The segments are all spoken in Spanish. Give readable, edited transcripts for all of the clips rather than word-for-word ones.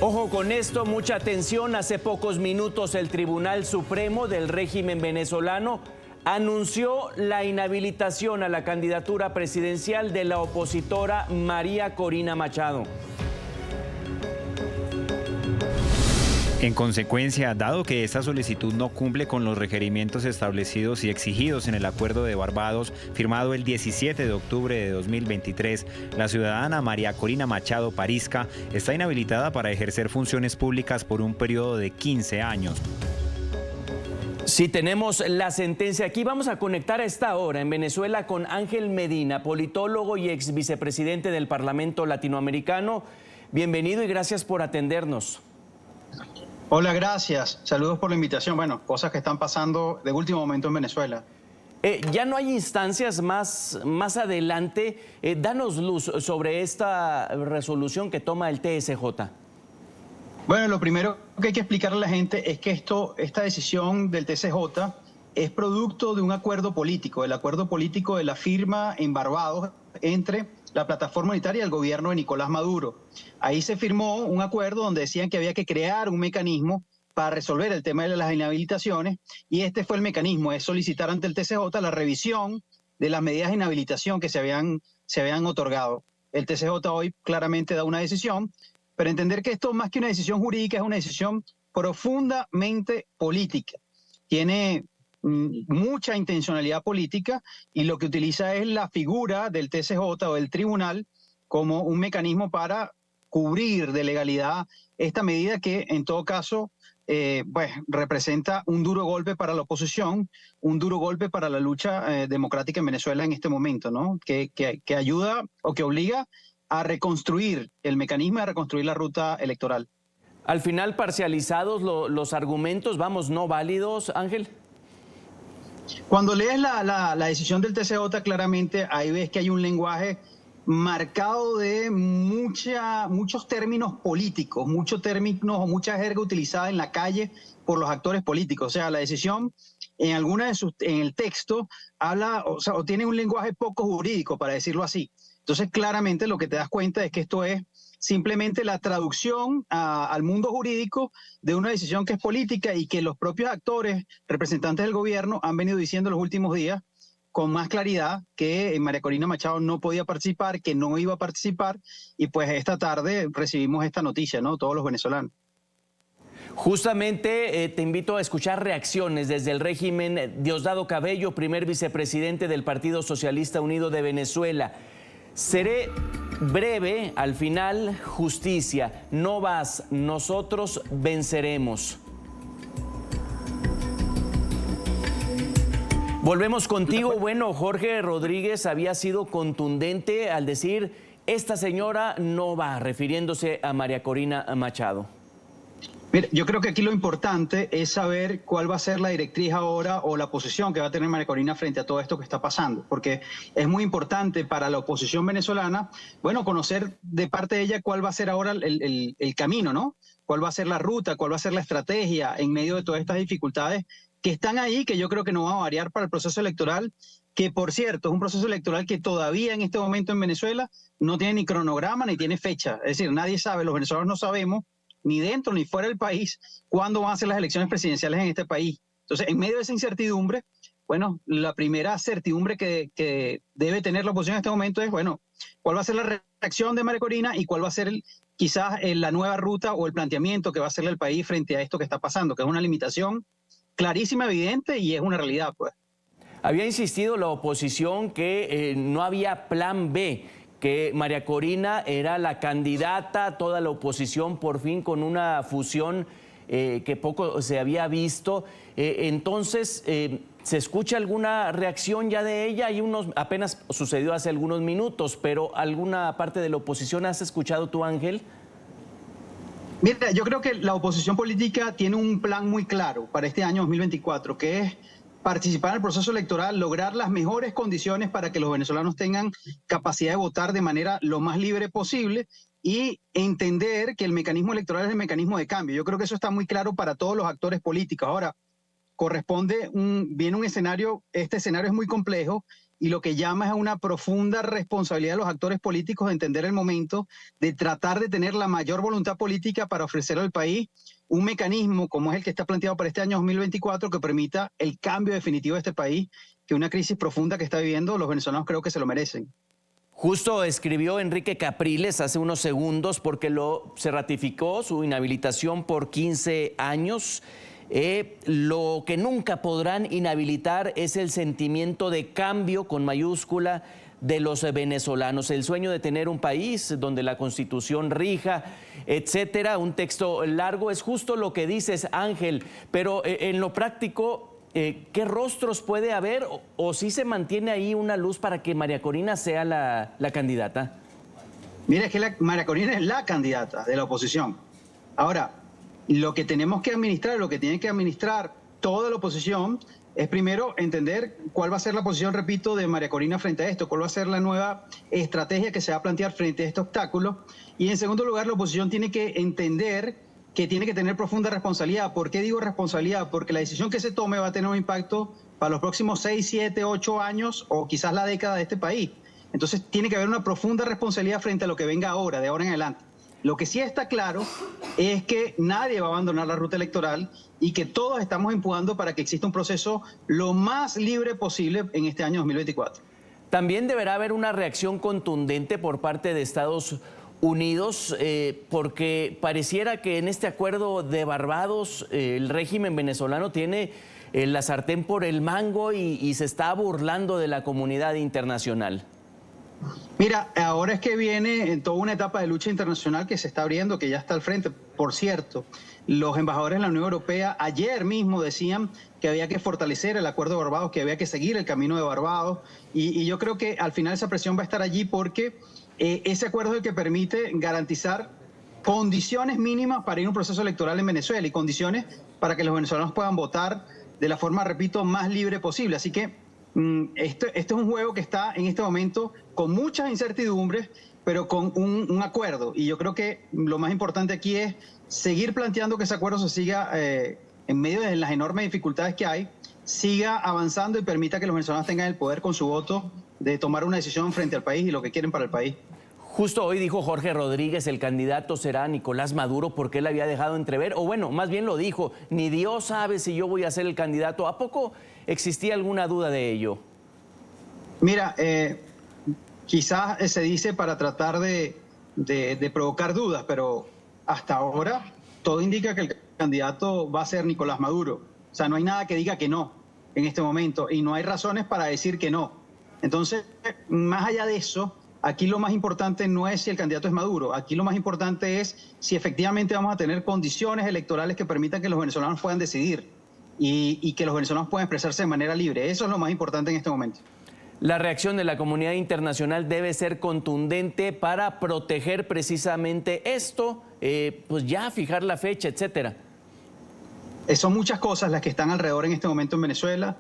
Ojo con esto, mucha atención. Hace pocos minutos el Tribunal Supremo del régimen venezolano anunció la inhabilitación a la candidatura presidencial de la opositora María Corina Machado. En consecuencia, dado que esta solicitud no cumple con los requerimientos establecidos y exigidos en el Acuerdo de Barbados, firmado el 17 de octubre de 2023, la ciudadana María Corina Machado Parizca está inhabilitada para ejercer funciones públicas por un periodo de 15 años. Sí, tenemos la sentencia aquí. Vamos a conectar a esta hora en Venezuela con Ángel Medina, politólogo y ex vicepresidente del Parlamento Latinoamericano. Bienvenido y gracias por atendernos. Hola, gracias. Saludos por la invitación. Bueno, cosas que están pasando de último momento en Venezuela. Ya no hay instancias más adelante. Danos luz sobre esta resolución que toma el TSJ. Bueno, lo primero que hay que explicarle a la gente es que esta decisión del TSJ es producto de un acuerdo político, el acuerdo político de la firma en Barbados entre la plataforma unitaria y el gobierno de Nicolás Maduro. Ahí se firmó un acuerdo donde decían que había que crear un mecanismo para resolver el tema de las inhabilitaciones, y este fue el mecanismo, es solicitar ante el TSJ la revisión de las medidas de inhabilitación que se habían otorgado. El TSJ hoy claramente da una decisión, pero entender que esto más que una decisión jurídica es una decisión profundamente política. Tiene mucha intencionalidad política y lo que utiliza es la figura del TSJ o del tribunal como un mecanismo para cubrir de legalidad esta medida que en todo caso pues, representa un duro golpe para la oposición, un duro golpe para la lucha democrática en Venezuela en este momento, ¿no? Que ayuda o que obliga a reconstruir el mecanismo y a reconstruir la ruta electoral. Al final, parcializados los argumentos, vamos, no válidos, Ángel. Cuando lees la decisión del TSJ, claramente ahí ves que hay un lenguaje marcado de muchos términos políticos, muchos términos o mucha jerga utilizada en la calle por los actores políticos. O sea, la decisión en el texto habla, o tiene un lenguaje poco jurídico, para decirlo así. Entonces, claramente lo que te das cuenta es que esto es simplemente la traducción al mundo jurídico de una decisión que es política y que los propios actores, representantes del gobierno, han venido diciendo en los últimos días con más claridad que María Corina Machado no podía participar, que no iba a participar, y pues esta tarde recibimos esta noticia, ¿no? Todos los venezolanos. Justamente te invito a escuchar reacciones desde el régimen. Diosdado Cabello, primer vicepresidente del Partido Socialista Unido de Venezuela. Seré breve, al final, justicia. No vas, nosotros venceremos. Volvemos contigo. Bueno, Jorge Rodríguez había sido contundente al decir, esta señora no va, refiriéndose a María Corina Machado. Mira, yo creo que aquí lo importante es saber cuál va a ser la directriz ahora o la posición que va a tener María Corina frente a todo esto que está pasando, porque es muy importante para la oposición venezolana, bueno, conocer de parte de ella cuál va a ser ahora el camino, ¿no? Cuál va a ser la ruta, cuál va a ser la estrategia en medio de todas estas dificultades que están ahí, que yo creo que no van a variar para el proceso electoral, que por cierto es un proceso electoral que todavía en este momento en Venezuela no tiene ni cronograma ni tiene fecha. Es decir, nadie sabe, los venezolanos no sabemos, ni dentro ni fuera del país, cuándo van a ser las elecciones presidenciales en este país. Entonces, en medio de esa incertidumbre, bueno, la primera certidumbre que debe tener la oposición en este momento es, bueno, cuál va a ser la reacción de María Corina y cuál va a ser quizás la nueva ruta o el planteamiento que va a hacerle el país frente a esto que está pasando, que es una limitación clarísima, evidente y es una realidad, pues. Había insistido la oposición que no había plan B, que María Corina era la candidata, toda la oposición por fin con una fusión que poco se había visto. Entonces, ¿se escucha alguna reacción ya de ella? Apenas sucedió hace algunos minutos, pero ¿alguna parte de la oposición has escuchado tú, Ángel? Mira, yo creo que la oposición política tiene un plan muy claro para este año 2024, que es participar en el proceso electoral, lograr las mejores condiciones para que los venezolanos tengan capacidad de votar de manera lo más libre posible y entender que el mecanismo electoral es el mecanismo de cambio. Yo creo que eso está muy claro para todos los actores políticos. Ahora, viene un escenario, este escenario es muy complejo y lo que llama es a una profunda responsabilidad de los actores políticos de entender el momento, de tratar de tener la mayor voluntad política para ofrecer al país un mecanismo como es el que está planteado para este año 2024 que permita el cambio definitivo de este país, que una crisis profunda que está viviendo, los venezolanos creo que se lo merecen. Justo escribió Enrique Capriles hace unos segundos porque se ratificó su inhabilitación por 15 años. Lo que nunca podrán inhabilitar es el sentimiento de cambio con mayúscula de los venezolanos, el sueño de tener un país donde la Constitución rija, etcétera. Un texto largo, es justo lo que dices, Ángel, pero en lo práctico, ¿qué rostros puede haber o si se mantiene ahí una luz para que María Corina sea la candidata? Mira, es que María Corina es la candidata de la oposición. Ahora, lo que tenemos que administrar, lo que tiene que administrar toda la oposición es primero entender cuál va a ser la posición, repito, de María Corina frente a esto, cuál va a ser la nueva estrategia que se va a plantear frente a este obstáculo. Y en segundo lugar, la oposición tiene que entender que tiene que tener profunda responsabilidad. ¿Por qué digo responsabilidad? Porque la decisión que se tome va a tener un impacto para los próximos 6, 7, 8 años o quizás la década de este país. Entonces tiene que haber una profunda responsabilidad frente a lo que venga ahora, de ahora en adelante. Lo que sí está claro es que nadie va a abandonar la ruta electoral y que todos estamos empujando para que exista un proceso lo más libre posible en este año 2024. También deberá haber una reacción contundente por parte de Estados Unidos, porque pareciera que en este acuerdo de Barbados el régimen venezolano tiene la sartén por el mango y se está burlando de la comunidad internacional. Mira, ahora es que viene en toda una etapa de lucha internacional que se está abriendo, que ya está al frente. Por cierto, los embajadores de la Unión Europea ayer mismo decían que había que fortalecer el acuerdo de Barbados, que había que seguir el camino de Barbados. Y yo creo que al final esa presión va a estar allí porque ese acuerdo es el que permite garantizar condiciones mínimas para ir a un proceso electoral en Venezuela y condiciones para que los venezolanos puedan votar de la forma, repito, más libre posible. Así que esto es un juego que está en este momento con muchas incertidumbres, pero con un acuerdo. Y yo creo que lo más importante aquí es seguir planteando que ese acuerdo se siga en medio de las enormes dificultades que hay, siga avanzando y permita que los venezolanos tengan el poder con su voto de tomar una decisión frente al país y lo que quieren para el país. Justo hoy dijo Jorge Rodríguez, el candidato será Nicolás Maduro, porque él había dejado entrever, o bueno, más bien lo dijo, ni Dios sabe si yo voy a ser el candidato. ¿A poco existía alguna duda de ello? Mira, quizás se dice para tratar de provocar dudas, pero hasta ahora todo indica que el candidato va a ser Nicolás Maduro. O sea, no hay nada que diga que no en este momento y no hay razones para decir que no. Entonces, más allá de eso, aquí lo más importante no es si el candidato es Maduro, aquí lo más importante es si efectivamente vamos a tener condiciones electorales que permitan que los venezolanos puedan decidir y que los venezolanos puedan expresarse de manera libre. Eso es lo más importante en este momento. La reacción de la comunidad internacional debe ser contundente para proteger precisamente esto, pues ya fijar la fecha, etcétera. Son muchas cosas las que están alrededor en este momento en Venezuela.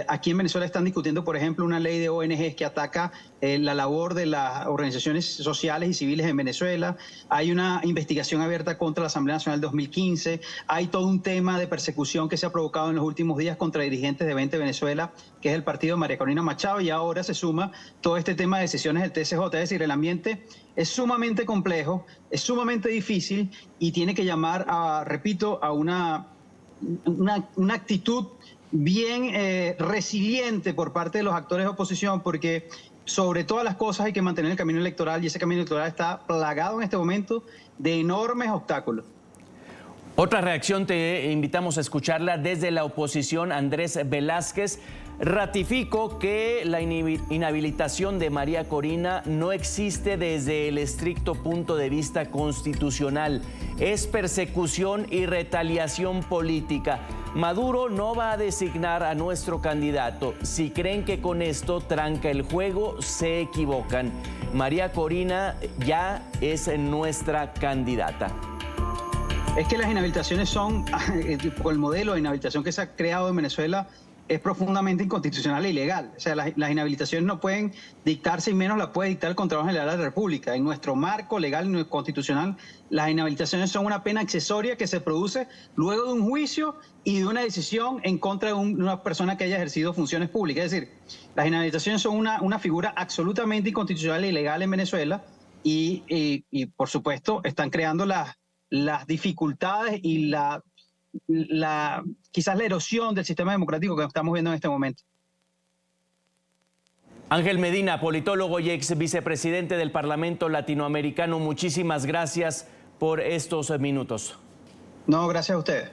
Aquí en Venezuela están discutiendo, por ejemplo, una ley de ONGs que ataca la labor de las organizaciones sociales y civiles en Venezuela. Hay una investigación abierta contra la Asamblea Nacional 2015. Hay todo un tema de persecución que se ha provocado en los últimos días contra dirigentes de 20 Venezuela, que es el partido de María Corina Machado, y ahora se suma todo este tema de decisiones del TSJ. Es decir, el ambiente es sumamente complejo, es sumamente difícil y tiene que llamar, repito, a una actitud bien resiliente por parte de los actores de oposición, porque sobre todas las cosas hay que mantener el camino electoral y ese camino electoral está plagado en este momento de enormes obstáculos. Otra reacción te invitamos a escucharla desde la oposición. Andrés Velázquez ratificó que la inhabilitación de María Corina no existe desde el estricto punto de vista constitucional. Es persecución y retaliación política. Maduro no va a designar a nuestro candidato. Si creen que con esto tranca el juego, se equivocan. María Corina ya es nuestra candidata. Es que las inhabilitaciones son, con el modelo de inhabilitación que se ha creado en Venezuela, es profundamente inconstitucional e ilegal. O sea, las inhabilitaciones no pueden dictarse y menos las puede dictar el Contralor General de la República. En nuestro marco legal y constitucional, las inhabilitaciones son una pena accesoria que se produce luego de un juicio y de una decisión en contra de una persona que haya ejercido funciones públicas. Es decir, las inhabilitaciones son una figura absolutamente inconstitucional e ilegal en Venezuela y por supuesto, están creando las dificultades y quizás la erosión del sistema democrático que estamos viendo en este momento. Ángel Medina, politólogo y ex vicepresidente del Parlamento Latinoamericano, muchísimas gracias por estos minutos. No, gracias a ustedes.